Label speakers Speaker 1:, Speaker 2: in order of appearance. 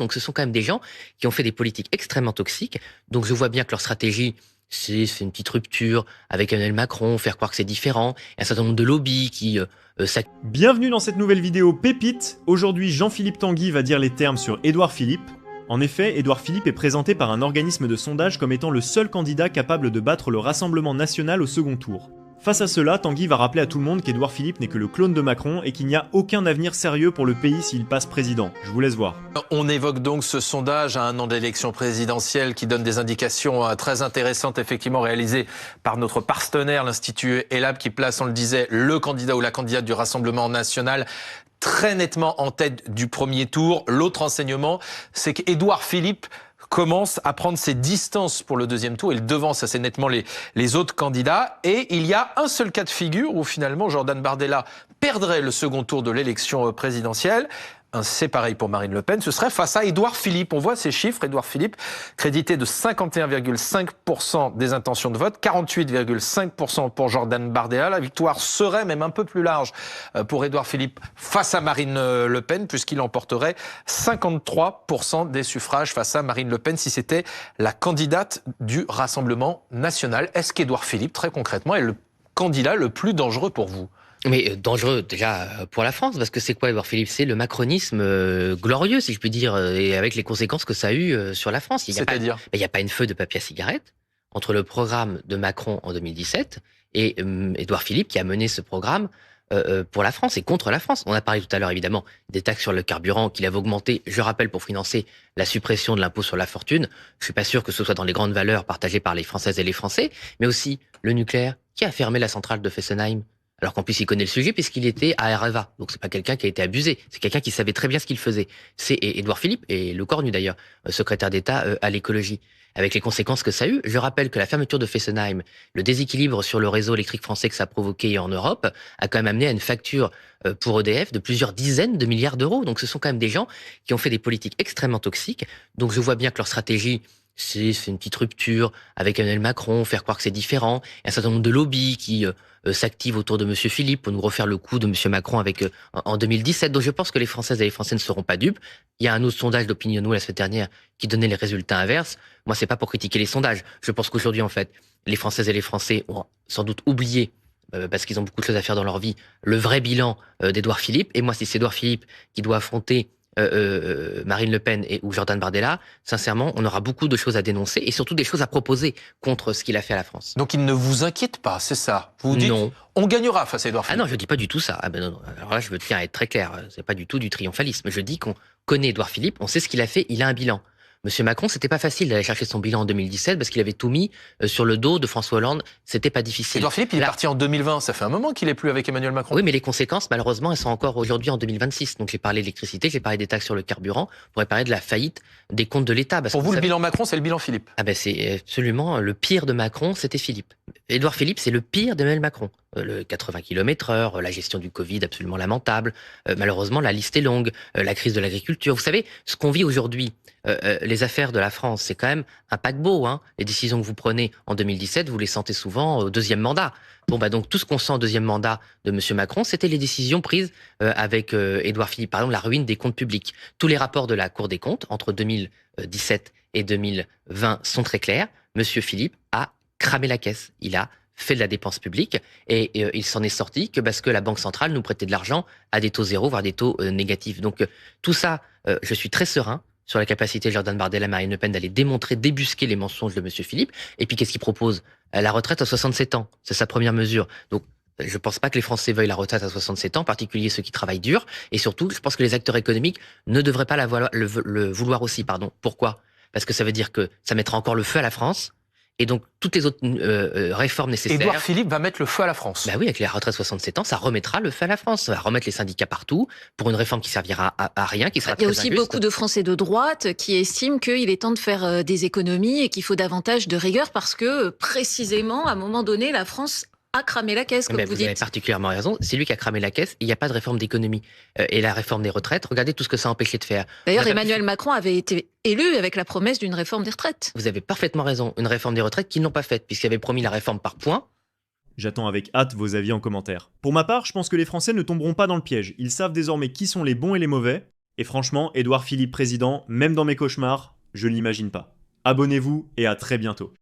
Speaker 1: Donc ce sont quand même des gens qui ont fait des politiques extrêmement toxiques. Donc je vois bien que leur stratégie, c'est une petite rupture avec Emmanuel Macron, faire croire que c'est différent. Il y a un certain nombre de lobbies qui
Speaker 2: Bienvenue dans cette nouvelle vidéo Pépite. Aujourd'hui, Jean-Philippe Tanguy va dire les termes sur Édouard Philippe. En effet, Édouard Philippe est présenté par un organisme de sondage comme étant le seul candidat capable de battre le Rassemblement national au second tour. Face à cela, Tanguy va rappeler à tout le monde qu'Édouard Philippe n'est que le clone de Macron et qu'il n'y a aucun avenir sérieux pour le pays s'il passe président. Je vous laisse voir.
Speaker 3: On évoque donc ce sondage à un an d'élection présidentielle qui donne des indications très intéressantes, effectivement réalisées par notre partenaire, l'Institut ELAB, qui place, on le disait, le candidat ou la candidate du Rassemblement national très nettement en tête du premier tour. L'autre enseignement, c'est qu'Édouard Philippe commence à prendre ses distances pour le deuxième tour. Il devance assez nettement les autres candidats. Et il y a un seul cas de figure où finalement Jordan Bardella perdrait le second tour de l'élection présidentielle. C'est pareil pour Marine Le Pen, ce serait face à Édouard Philippe. On voit ces chiffres, Édouard Philippe crédité de 51,5% des intentions de vote, 48,5% pour Jordan Bardella. La victoire serait même un peu plus large pour Édouard Philippe face à Marine Le Pen, puisqu'il emporterait 53% des suffrages face à Marine Le Pen si c'était la candidate du Rassemblement national. Est-ce qu'Édouard Philippe, très concrètement, est le candidat le plus dangereux pour vous ?
Speaker 1: Mais dangereux déjà pour la France, parce que c'est quoi Édouard Philippe? C'est le macronisme glorieux, si je puis dire, et avec les conséquences que ça a eu sur la France.
Speaker 3: C'est-à-dire
Speaker 1: il n'y a pas une feuille de papier à cigarette entre le programme de Macron en 2017 et Édouard Philippe qui a mené ce programme pour la France et contre la France. On a parlé tout à l'heure évidemment des taxes sur le carburant qu'il avait augmenté, je rappelle, pour financer la suppression de l'impôt sur la fortune. Je suis pas sûr que ce soit dans les grandes valeurs partagées par les Françaises et les Français, mais aussi le nucléaire qui a fermé la centrale de Fessenheim. Alors qu'en plus il connaît le sujet puisqu'il était à Areva. Donc c'est pas quelqu'un qui a été abusé, c'est quelqu'un qui savait très bien ce qu'il faisait. C'est Édouard Philippe, et Le Cornu d'ailleurs, secrétaire d'État à l'écologie. Avec les conséquences que ça a eu, je rappelle que la fermeture de Fessenheim, le déséquilibre sur le réseau électrique français que ça a provoqué en Europe, a quand même amené à une facture pour EDF de plusieurs dizaines de milliards d'euros. Donc ce sont quand même des gens qui ont fait des politiques extrêmement toxiques. Donc je vois bien que leur stratégie, c'est une petite rupture avec Emmanuel Macron, faire croire que c'est différent. Il y a un certain nombre de lobbies qui s'activent autour de Monsieur Philippe pour nous refaire le coup de Monsieur Macron avec en 2017. Donc je pense que les Françaises et les Français ne seront pas dupes. Il y a un autre sondage d'Opinion la semaine dernière qui donnait les résultats inverses. Moi, c'est pas pour critiquer les sondages. Je pense qu'aujourd'hui, en fait, les Françaises et les Français ont sans doute oublié parce qu'ils ont beaucoup de choses à faire dans leur vie, le vrai bilan d'Édouard Philippe. Et moi, si c'est Édouard Philippe qui doit affronter Marine Le Pen ou Jordan Bardella, sincèrement, on aura beaucoup de choses à dénoncer et surtout des choses à proposer contre ce qu'il a fait à la France.
Speaker 3: Donc il ne vous inquiète pas, c'est ça? Vous dites,
Speaker 1: non.
Speaker 3: On gagnera face à Édouard Philippe.
Speaker 1: Ah non, je dis pas du tout ça. Ah ben non. Alors là, je veux tiens à être très clair. C'est pas du tout du triomphalisme. Je dis qu'on connaît Édouard Philippe, on sait ce qu'il a fait, il a un bilan. Monsieur Macron, c'était pas facile d'aller chercher son bilan en 2017 parce qu'il avait tout mis sur le dos de François Hollande. C'était pas difficile.
Speaker 3: Édouard Philippe, il est parti en 2020. Ça fait un moment qu'il est plus avec Emmanuel Macron.
Speaker 1: Oui, mais les conséquences, malheureusement, elles sont encore aujourd'hui en 2026. Donc j'ai parlé de l'électricité, j'ai parlé des taxes sur le carburant. On pourrait parler de la faillite des comptes de l'État.
Speaker 3: Pour vous, le bilan Macron, c'est le bilan Philippe?
Speaker 1: Ah ben c'est absolument le pire de Macron, c'était Philippe. Édouard Philippe, c'est le pire d'Emmanuel Macron. Le 80 km/h, la gestion du Covid absolument lamentable. Malheureusement, la liste est longue. La crise de l'agriculture. Vous savez, ce qu'on vit aujourd'hui, les affaires de la France, c'est quand même un paquebot. Hein. Les décisions que vous prenez en 2017, vous les sentez souvent au deuxième mandat. Bon, bah donc tout ce qu'on sent au deuxième mandat de Monsieur Macron, c'était les décisions prises avec Édouard Philippe. Par exemple, la ruine des comptes publics. Tous les rapports de la Cour des comptes entre 2017 et 2020 sont très clairs. Monsieur Philippe a cramé la caisse. Il a fait de la dépense publique et il s'en est sorti que parce que la Banque centrale nous prêtait de l'argent à des taux zéro, voire des taux négatifs. Donc tout ça, je suis très serein sur la capacité de Jordan Bardella et Marine Le Pen d'aller démontrer, débusquer les mensonges de Monsieur Philippe. Et puis qu'est-ce qu'il propose? La retraite à 67 ans. C'est sa première mesure. Donc je pense pas que les Français veuillent la retraite à 67 ans, en particulier ceux qui travaillent dur. Et surtout, je pense que les acteurs économiques ne devraient pas le vouloir aussi. Pardon. Pourquoi? Parce que ça veut dire que ça mettra encore le feu à la France. Et donc, toutes les autres réformes nécessaires...
Speaker 3: Édouard Philippe va mettre le feu à la France.
Speaker 1: Bah oui, avec les retraites 67 ans, ça remettra le feu à la France. Ça va remettre les syndicats partout pour une réforme qui servira à rien, qui sera très injuste.
Speaker 4: Il y a aussi beaucoup de Français de droite qui estiment qu'il est temps de faire des économies et qu'il faut davantage de rigueur parce que, précisément, à un moment donné, la France a cramé la caisse, comme vous dites.
Speaker 1: Vous avez particulièrement raison. C'est lui qui a cramé la caisse. Il n'y a pas de réforme d'économie. Et la réforme des retraites, regardez tout ce que ça a empêché de faire.
Speaker 4: D'ailleurs, Emmanuel Macron avait été élu avec la promesse d'une réforme des retraites.
Speaker 1: Vous avez parfaitement raison. Une réforme des retraites qu'ils n'ont pas faite, puisqu'ils avaient promis la réforme par points.
Speaker 2: J'attends avec hâte vos avis en commentaire. Pour ma part, je pense que les Français ne tomberont pas dans le piège. Ils savent désormais qui sont les bons et les mauvais. Et franchement, Édouard Philippe président, même dans mes cauchemars, je l'imagine pas. Abonnez-vous et à très bientôt.